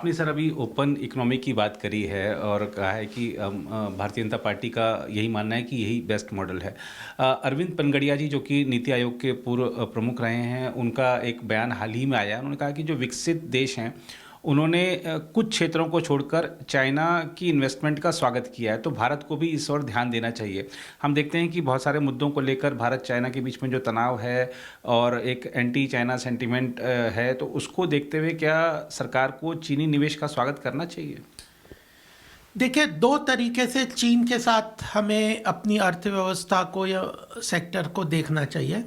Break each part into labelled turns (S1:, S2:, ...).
S1: आपने सर अभी open economy की बात करी है और कहा है कि भारतीय जनता पार्टी का यही मानना है कि यही बेस्ट मॉडल है। अरविंद पनगड़िया जी जो कि नीति आयोग के पूर्व प्रमुख रहे हैं, उनका एक बयान हाल ही में आया। उन्होंने कहा कि जो विकसित देश हैं उन्होंने कुछ क्षेत्रों को छोड़कर चाइना की इन्वेस्टमेंट का स्वागत किया है, तो भारत को भी इस ओर ध्यान देना चाहिए। हम देखते हैं कि बहुत सारे मुद्दों को लेकर भारत चाइना के बीच में जो तनाव है और एक एंटी चाइना सेंटीमेंट है, तो उसको देखते हुए क्या सरकार को चीनी निवेश का स्वागत करना चाहिए?
S2: देखिए, दो तरीके से चीन के साथ हमें अपनी अर्थव्यवस्था को या सेक्टर को देखना चाहिए।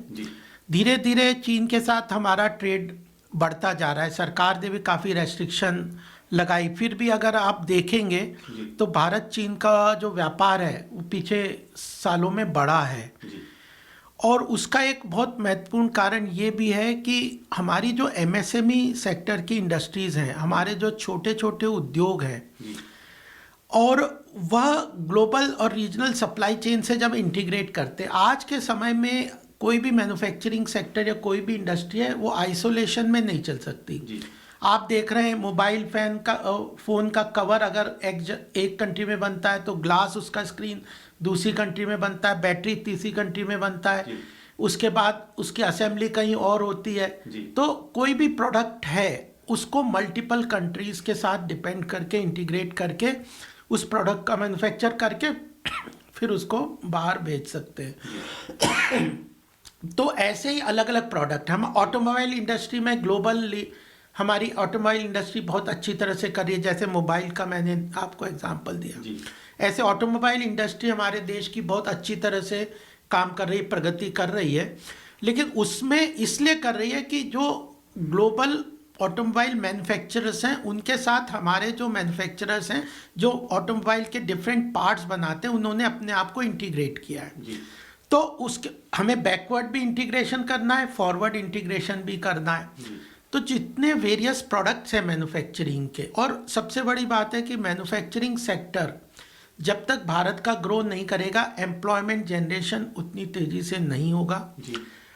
S2: धीरे धीरे चीन के साथ हमारा ट्रेड बढ़ता जा रहा है। सरकार ने भी काफ़ी रेस्ट्रिक्शन लगाई, फिर भी अगर आप देखेंगे तो भारत चीन का जो व्यापार है वो पीछे सालों में बढ़ा है। और उसका एक बहुत महत्वपूर्ण कारण ये भी है कि हमारी जो एमएसएमई सेक्टर की इंडस्ट्रीज़ हैं, हमारे जो छोटे छोटे उद्योग हैं, और वह ग्लोबल और रीजनल सप्लाई चेन से जब इंटीग्रेट करते, आज के समय में कोई भी मैन्युफैक्चरिंग सेक्टर या कोई भी इंडस्ट्री है वो आइसोलेशन में नहीं चल सकती। आप देख रहे हैं मोबाइल फ़ोन का कवर अगर एक कंट्री में बनता है तो ग्लास, उसका स्क्रीन दूसरी कंट्री में बनता है, बैटरी तीसरी कंट्री में बनता है, उसके बाद उसकी असेंबली कहीं और होती है। तो कोई भी प्रोडक्ट है उसको मल्टीपल कंट्रीज़ के साथ डिपेंड करके, इंटीग्रेट करके उस प्रोडक्ट का मैन्युफैक्चर करके फिर उसको बाहर भेज सकते हैं। तो ऐसे ही अलग अलग प्रोडक्ट हम ऑटोमोबाइल इंडस्ट्री में ग्लोबली, हमारी ऑटोमोबाइल इंडस्ट्री बहुत अच्छी तरह से कर रही है। जैसे मोबाइल का मैंने आपको एग्जांपल दिया, ऐसे ऑटोमोबाइल इंडस्ट्री हमारे देश की बहुत अच्छी तरह से काम कर रही है, प्रगति कर रही है। लेकिन उसमें इसलिए कर रही है कि जो ग्लोबल ऑटोमोबाइल मैन्युफैक्चरर्स हैं उनके साथ हमारे जो मैन्युफैक्चरर्स हैं जो ऑटोमोबाइल के डिफरेंट पार्ट्स बनाते हैं, उन्होंने अपने आप को इंटीग्रेट किया है। तो उसके हमें बैकवर्ड भी इंटीग्रेशन करना है, फॉरवर्ड इंटीग्रेशन भी करना है। तो जितने वेरियस प्रोडक्ट्स हैं मैन्युफैक्चरिंग के, और सबसे बड़ी बात है कि मैन्युफैक्चरिंग सेक्टर जब तक भारत का ग्रो नहीं करेगा, एम्प्लॉयमेंट जनरेशन उतनी तेजी से नहीं होगा।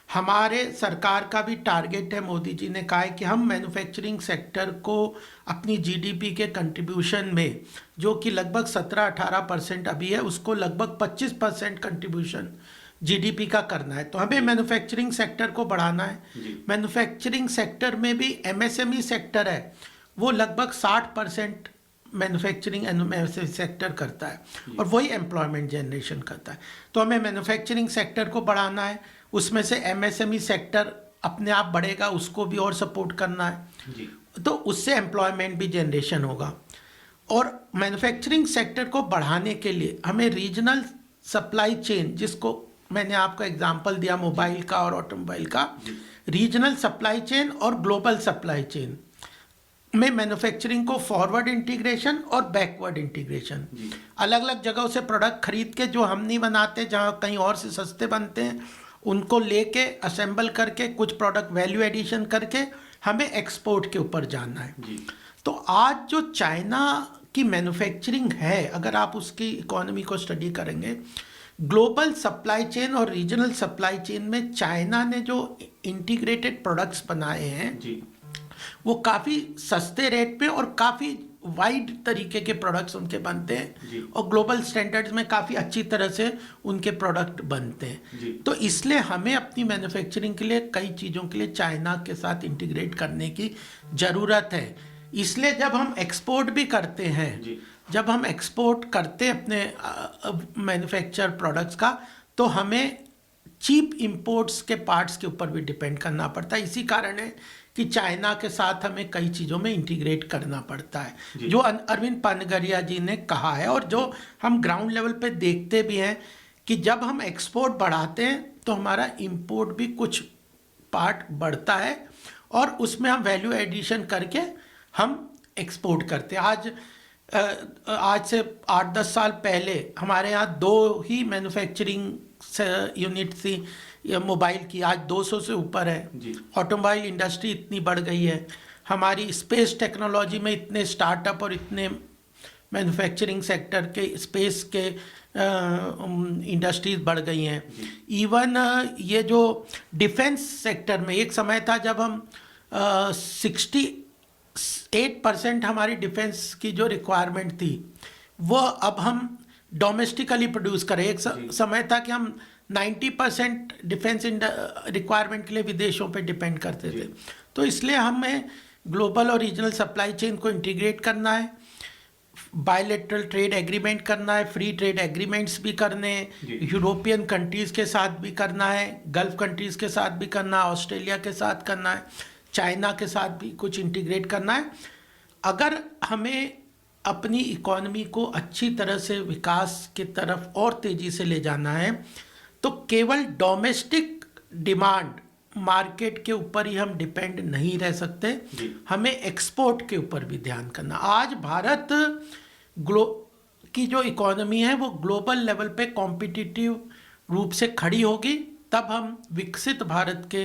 S2: हमारे सरकार का भी टारगेट है, मोदी जी ने कहा है कि हम मैन्युफैक्चरिंग सेक्टर को अपनी जीडीपी के कंट्रीब्यूशन में, जो कि लगभग 17-18% अभी है, उसको लगभग 25% कंट्रीब्यूशन जीडीपी का करना है। तो हमें मैन्युफैक्चरिंग सेक्टर को बढ़ाना है। मैन्युफैक्चरिंग सेक्टर में भी एमएसएमई सेक्टर है, वो लगभग 60% मैन्युफैक्चरिंग एमएसएमई सेक्टर करता है और वही एम्प्लॉयमेंट जनरेशन करता है। तो हमें मैन्युफैक्चरिंग सेक्टर को बढ़ाना है, उसमें से एमएसएमई सेक्टर अपने आप बढ़ेगा, उसको भी और सपोर्ट करना है, तो उससे एम्प्लॉयमेंट भी जनरेशन होगा। और मैन्युफैक्चरिंग सेक्टर को बढ़ाने के लिए हमें रीजनल सप्लाई चेन, जिसको मैंने आपको एग्जांपल दिया मोबाइल का और ऑटोमोबाइल का, रीजनल सप्लाई चेन और ग्लोबल सप्लाई चेन में मैन्युफैक्चरिंग को फॉरवर्ड इंटीग्रेशन और बैकवर्ड इंटीग्रेशन, अलग अलग जगहों से प्रोडक्ट खरीद के जो हम नहीं बनाते, जहाँ कहीं और से सस्ते बनते हैं, उनको लेके असेंबल करके कुछ प्रोडक्ट वैल्यू एडिशन करके हमें एक्सपोर्ट के ऊपर जाना है। तो आज जो चाइना की मैन्युफैक्चरिंग है, अगर आप उसकी इकोनॉमी को स्टडी करेंगे, ग्लोबल सप्लाई चेन और रीजनल सप्लाई चेन में चाइना ने जो इंटीग्रेटेड प्रोडक्ट्स बनाए हैं वो काफ़ी सस्ते रेट पे और काफ़ी वाइड तरीके के प्रोडक्ट्स उनके बनते हैं और ग्लोबल स्टैंडर्ड्स में काफ़ी अच्छी तरह से उनके प्रोडक्ट बनते हैं। तो इसलिए हमें अपनी मैन्युफैक्चरिंग के लिए कई चीज़ों के लिए चाइना के साथ इंटीग्रेट करने की ज़रूरत है। इसलिए जब हम एक्सपोर्ट भी करते हैं, जब हम एक्सपोर्ट करते हैं अपने मैन्युफैक्चर प्रोडक्ट्स का, तो हमें चीप इंपोर्ट्स के पार्ट्स के ऊपर भी डिपेंड करना पड़ता है। इसी कारण है कि चाइना के साथ हमें कई चीज़ों में इंटीग्रेट करना पड़ता है, जो अरविंद पनगड़िया जी ने कहा है और जो हम ग्राउंड लेवल पे देखते भी हैं कि जब हम एक्सपोर्ट बढ़ाते हैं तो हमारा इंपोर्ट भी कुछ पार्ट बढ़ता है और उसमें हम वैल्यू एडिशन करके हम एक्सपोर्ट करते हैं। आज से 8-10 साल पहले हमारे यहाँ 2 ही मैन्युफैक्चरिंग यूनिट थी मोबाइल की, आज 200 से ऊपर है। ऑटोमोबाइल इंडस्ट्री इतनी बढ़ गई है, हमारी स्पेस टेक्नोलॉजी में इतने स्टार्टअप और इतने मैन्युफैक्चरिंग सेक्टर के स्पेस के इंडस्ट्रीज बढ़ गई हैं। इवन ये जो डिफेंस सेक्टर में एक समय था जब हम 8% हमारी डिफेंस की जो रिक्वायरमेंट थी वो अब हम डोमेस्टिकली प्रोड्यूस करें। एक समय था कि हम 90% डिफेंस रिक्वायरमेंट के लिए विदेशों पे डिपेंड करते थे। तो इसलिए हमें ग्लोबल और रीजनल सप्लाई चेन को इंटीग्रेट करना है, बायलैटरल ट्रेड एग्रीमेंट करना है, फ्री ट्रेड एग्रीमेंट्स भी करने हैं, यूरोपियन कंट्रीज़ के साथ भी करना है, गल्फ कंट्रीज़ के साथ भी करना है, ऑस्ट्रेलिया के साथ करना है, चाइना के साथ भी कुछ इंटीग्रेट करना है। अगर हमें अपनी इकोनॉमी को अच्छी तरह से विकास की तरफ और तेज़ी से ले जाना है तो केवल डोमेस्टिक डिमांड मार्केट के ऊपर ही हम डिपेंड नहीं रह सकते, हमें एक्सपोर्ट के ऊपर भी ध्यान करना। आज भारत की जो इकोनॉमी है वो ग्लोबल लेवल पे कॉम्पिटिटिव रूप से खड़ी होगी, तब हम विकसित भारत के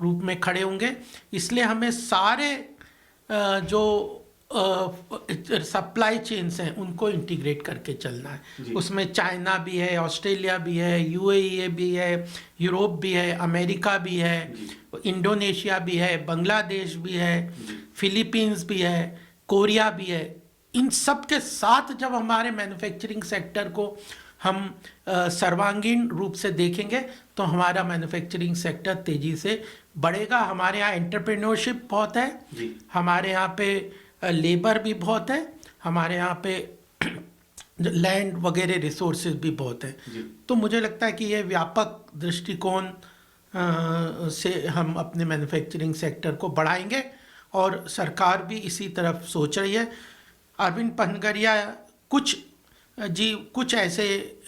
S2: रूप में खड़े होंगे। इसलिए हमें सारे जो सप्लाई चेन्स हैं उनको इंटीग्रेट करके चलना है। उसमें चाइना भी है, ऑस्ट्रेलिया भी है, यूएई भी है, यूरोप भी है, अमेरिका भी है, इंडोनेशिया भी है, बांग्लादेश भी है, फिलीपींस भी है, कोरिया भी है। इन सब के साथ जब हमारे मैन्युफैक्चरिंग सेक्टर को हम सर्वांगीण रूप से देखेंगे तो हमारा मैन्युफैक्चरिंग सेक्टर तेज़ी से बढ़ेगा। हमारे यहाँ एंटरप्रेन्योरशिप बहुत है, हमारे यहाँ पे लेबर भी बहुत है, हमारे यहाँ पे लैंड वगैरह रिसोर्सेज भी बहुत है। तो मुझे लगता है कि ये व्यापक दृष्टिकोण से हम अपने मैन्युफैक्चरिंग सेक्टर को बढ़ाएंगे और सरकार भी इसी तरफ सोच रही है। अरविंद पनगरिया कुछ ऐसे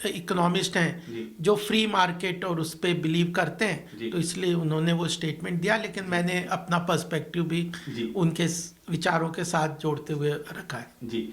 S2: इकोनॉमिस्ट हैं जो फ्री मार्केट और उस पर बिलीव करते हैं, तो इसलिए उन्होंने वो स्टेटमेंट दिया, लेकिन मैंने अपना पर्सपेक्टिव भी उनके विचारों के साथ जोड़ते हुए रखा है।